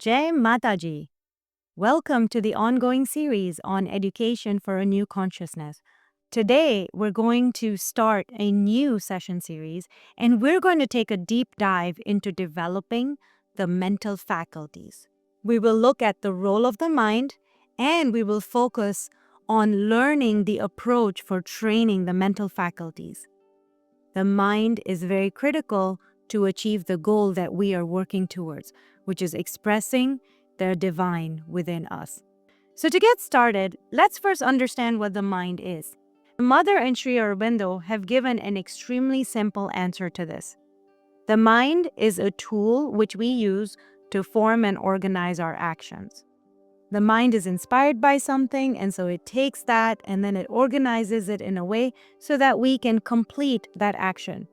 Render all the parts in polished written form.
Jai Mataji. Welcome to the ongoing series on education for a new consciousness. Today, we're going to start a new session series, and we're going to take a deep dive into developing the mental faculties. We will look at the role of the mind, and we will focus on learning the approach for training the mental faculties. The mind is very critical to achieve the goal that we are working towards, which is expressing the divine within us. So to get started, let's first understand what the mind is. Mother and Sri Aurobindo have given an extremely simple answer to this. The mind is a tool which we use to form and organize our actions. The mind is inspired by something, and so it takes that and then it organizes it in a way so that we can complete that action.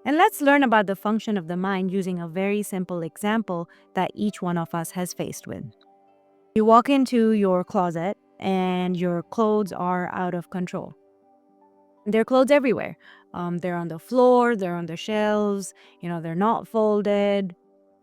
And let's learn about the function of the mind using a very simple example that each one of us has faced with. You walk into your closet and your clothes are out of control. There are clothes everywhere. They're on the floor, they're on the shelves, they're not folded.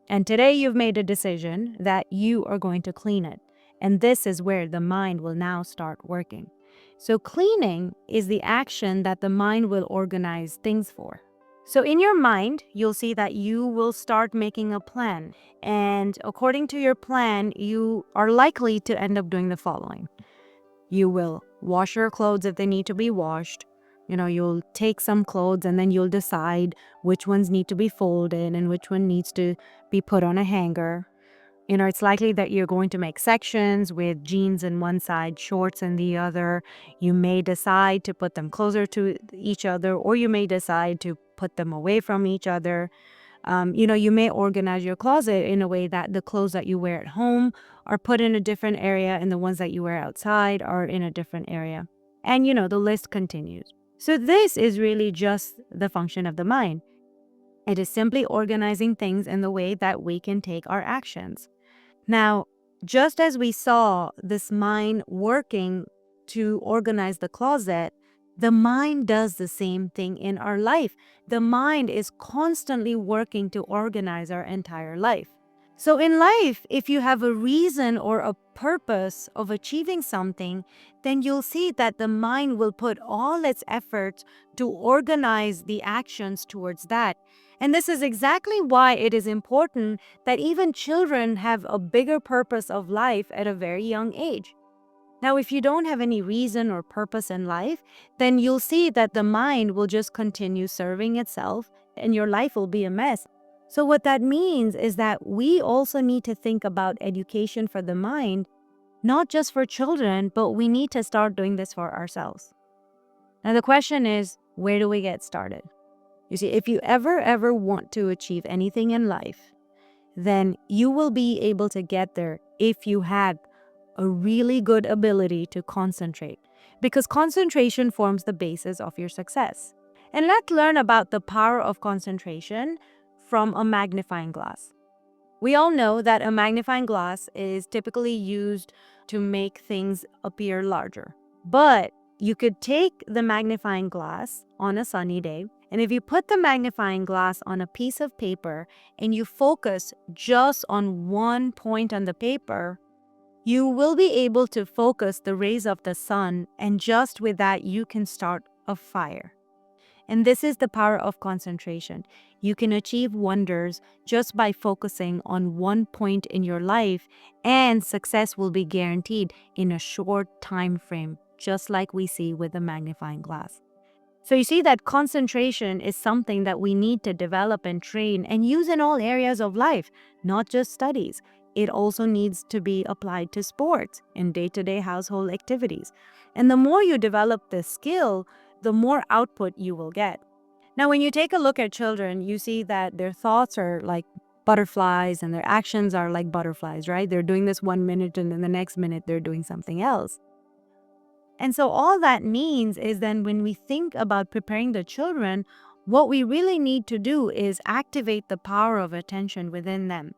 And today you've made a decision that you are going to clean it. And this is where the mind will now start working. So cleaning is the action that the mind will organize things for. So in your mind, you'll see that you will start making a plan. And according to your plan, you are likely to end up doing the following. You will wash your clothes if they need to be washed. You'll take some clothes and then you'll decide which ones need to be folded and which one needs to be put on a hanger. It's likely that you're going to make sections with jeans on one side, shorts on the other. You may decide to put them closer to each other, or you may decide to put them away from each other. You may organize your closet in a way that the clothes that you wear at home are put in a different area and the ones that you wear outside are in a different area. And, the list continues. So this is really just the function of the mind. It is simply organizing things in the way that we can take our actions. Now, just as we saw this mind working to organize the closet, the mind does the same thing in our life. The mind is constantly working to organize our entire life. So in life, if you have a reason or a purpose of achieving something, then you'll see that the mind will put all its efforts to organize the actions towards that. And this is exactly why it is important that even children have a bigger purpose of life at a very young age. Now, if you don't have any reason or purpose in life, then you'll see that the mind will just continue serving itself and your life will be a mess. So what that means is that we also need to think about education for the mind, not just for children, but we need to start doing this for ourselves. Now, the question is, where do we get started? You see, if you ever want to achieve anything in life, then you will be able to get there if you had a really good ability to concentrate, because concentration forms the basis of your success. And let's learn about the power of concentration from a magnifying glass. We all know that a magnifying glass is typically used to make things appear larger. But you could take the magnifying glass on a sunny day, and if you put the magnifying glass on a piece of paper and you focus just on one point on the paper, you will be able to focus the rays of the sun, and just with that, you can start a fire. And this is the power of concentration. You can achieve wonders just by focusing on one point in your life, and success will be guaranteed in a short time frame, just like we see with the magnifying glass. So you see that concentration is something that we need to develop and train and use in all areas of life, not just studies. It also needs to be applied to sports and day-to-day household activities. And the more you develop this skill, the more output you will get. Now, when you take a look at children, you see that their thoughts are like butterflies and their actions are like butterflies, right? They're doing this 1 minute and then the next minute they're doing something else. And so all that means is then when we think about preparing the children, what we really need to do is activate the power of attention within them.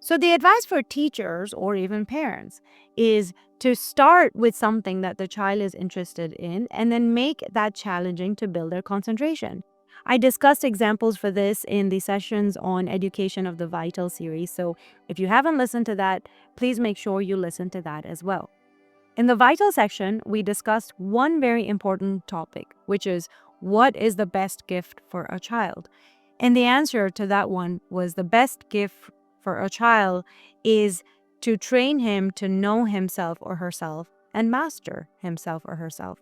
So the advice for teachers or even parents is to start with something that the child is interested in and then make that challenging to build their concentration. I discussed examples for this in the sessions on Education of the Vital series, so if you haven't listened to that, please make sure you listen to that as well. In the Vital section, we discussed one very important topic, which is what is the best gift for a child? And the answer to that one was the best gift for a child is to train him to know himself or herself and master himself or herself.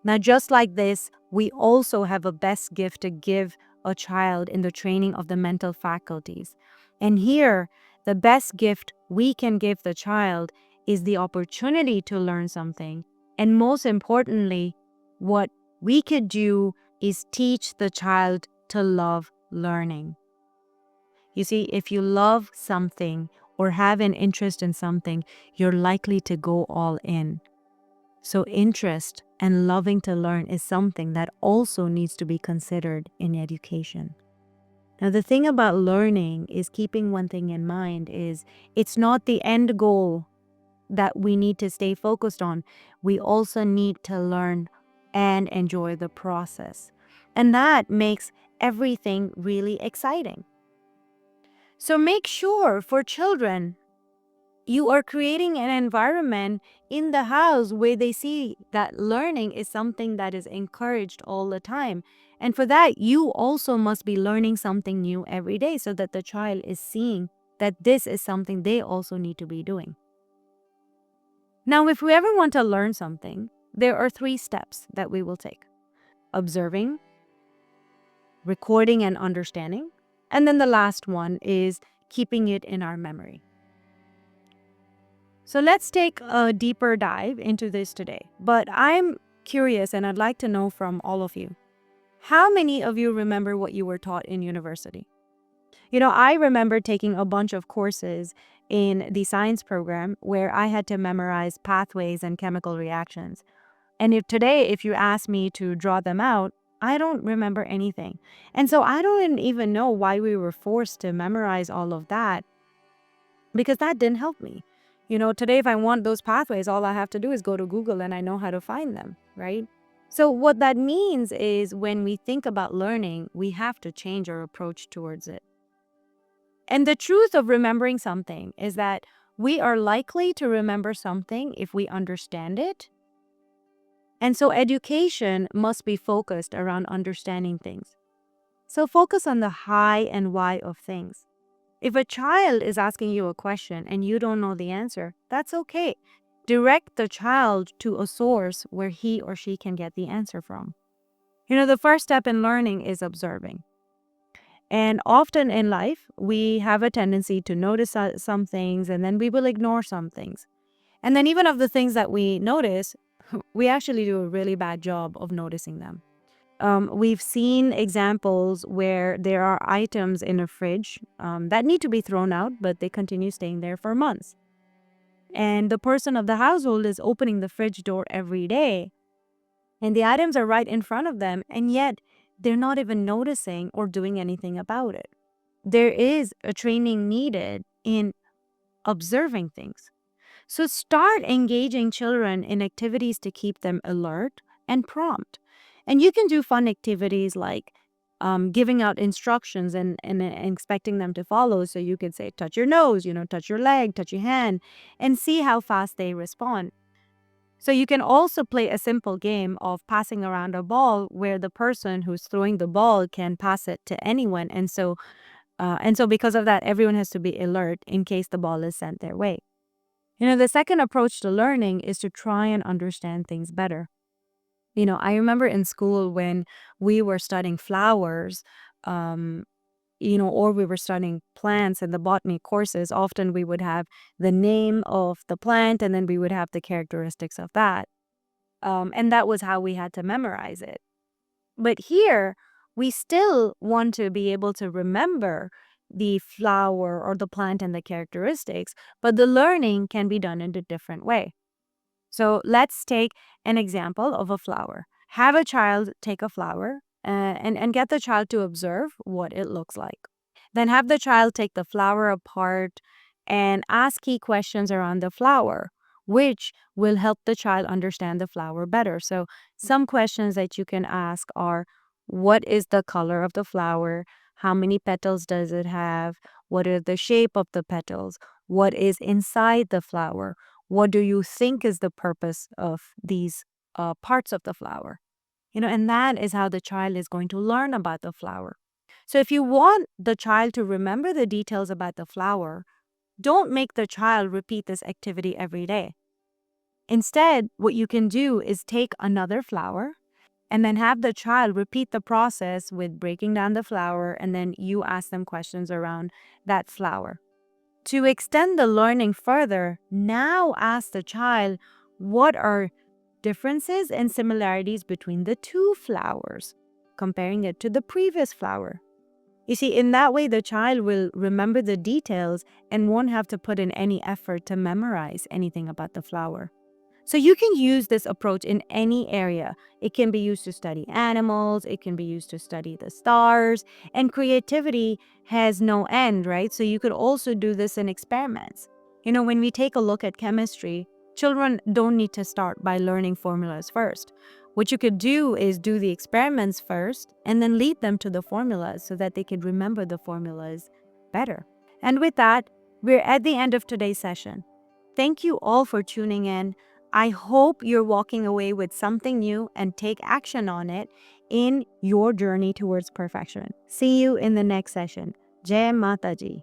Now, just like this, we also have a best gift to give a child in the training of the mental faculties. And here, the best gift we can give the child is the opportunity to learn something. And most importantly, what we could do is teach the child to love learning. You see, if you love something or have an interest in something, you're likely to go all in. So interest and loving to learn is something that also needs to be considered in education. Now, the thing about learning is keeping one thing in mind is it's not the end goal that we need to stay focused on. We also need to learn and enjoy the process. And that makes everything really exciting. So make sure for children, you are creating an environment in the house where they see that learning is something that is encouraged all the time. And for that, you also must be learning something new every day so that the child is seeing that this is something they also need to be doing. Now, if we ever want to learn something, there are 3 steps that we will take: observing, recording and understanding, and then the last one is keeping it in our memory. So let's take a deeper dive into this today. But I'm curious and I'd like to know from all of you, how many of you remember what you were taught in university? I remember taking a bunch of courses in the science program where I had to memorize pathways and chemical reactions. And if you ask me to draw them out, I don't remember anything. And so I don't even know why we were forced to memorize all of that, because that didn't help me. Today, if I want those pathways, all I have to do is go to Google and I know how to find them, right? So what that means is when we think about learning, we have to change our approach towards it. And the truth of remembering something is that we are likely to remember something if we understand it. And so education must be focused around understanding things. So focus on the how and why of things. If a child is asking you a question and you don't know the answer, that's okay. Direct the child to a source where he or she can get the answer from. The first step in learning is observing. And often in life, we have a tendency to notice some things and then we will ignore some things. And then even of the things that we notice, we actually do a really bad job of noticing them. We've seen examples where there are items in a fridge that need to be thrown out, but they continue staying there for months. And the person of the household is opening the fridge door every day, and the items are right in front of them, and yet they're not even noticing or doing anything about it. There is a training needed in observing things. So start engaging children in activities to keep them alert and prompt. And you can do fun activities like giving out instructions and expecting them to follow. So you could say, touch your nose, touch your leg, touch your hand, and see how fast they respond. So you can also play a simple game of passing around a ball where the person who's throwing the ball can pass it to anyone. And so because of that, everyone has to be alert in case the ball is sent their way. The second approach to learning is to try and understand things better. I remember in school when we were studying flowers, or we were studying plants in the botany courses, often we would have the name of the plant and then we would have the characteristics of that. And that was how we had to memorize it. But here, we still want to be able to remember the flower or the plant and the characteristics, but the learning can be done in a different way. So let's take an example of a flower. Have a child take a flower and get the child to observe what it looks like. Then have the child take the flower apart and ask key questions around the flower, which will help the child understand the flower better. So some questions that you can ask are, What is the color of the flower? How many petals does it have? What is the shape of the petals? What is inside the flower? What do you think is the purpose of these parts of the flower? And that is how the child is going to learn about the flower. So if you want the child to remember the details about the flower, don't make the child repeat this activity every day. Instead, what you can do is take another flower and then have the child repeat the process with breaking down the flower, and then you ask them questions around that flower. To extend the learning further, now ask the child what are differences and similarities between the two flowers, comparing it to the previous flower. You see, in that way, the child will remember the details and won't have to put in any effort to memorize anything about the flower. So you can use this approach in any area. It can be used to study animals, it can be used to study the stars, and creativity has no end, right? So you could also do this in experiments. When we take a look at chemistry, children don't need to start by learning formulas first. What you could do is do the experiments first and then lead them to the formulas so that they could remember the formulas better. And with that, we're at the end of today's session. Thank you all for tuning in. I hope you're walking away with something new and take action on it in your journey towards perfection. See you in the next session. Jai Mataji.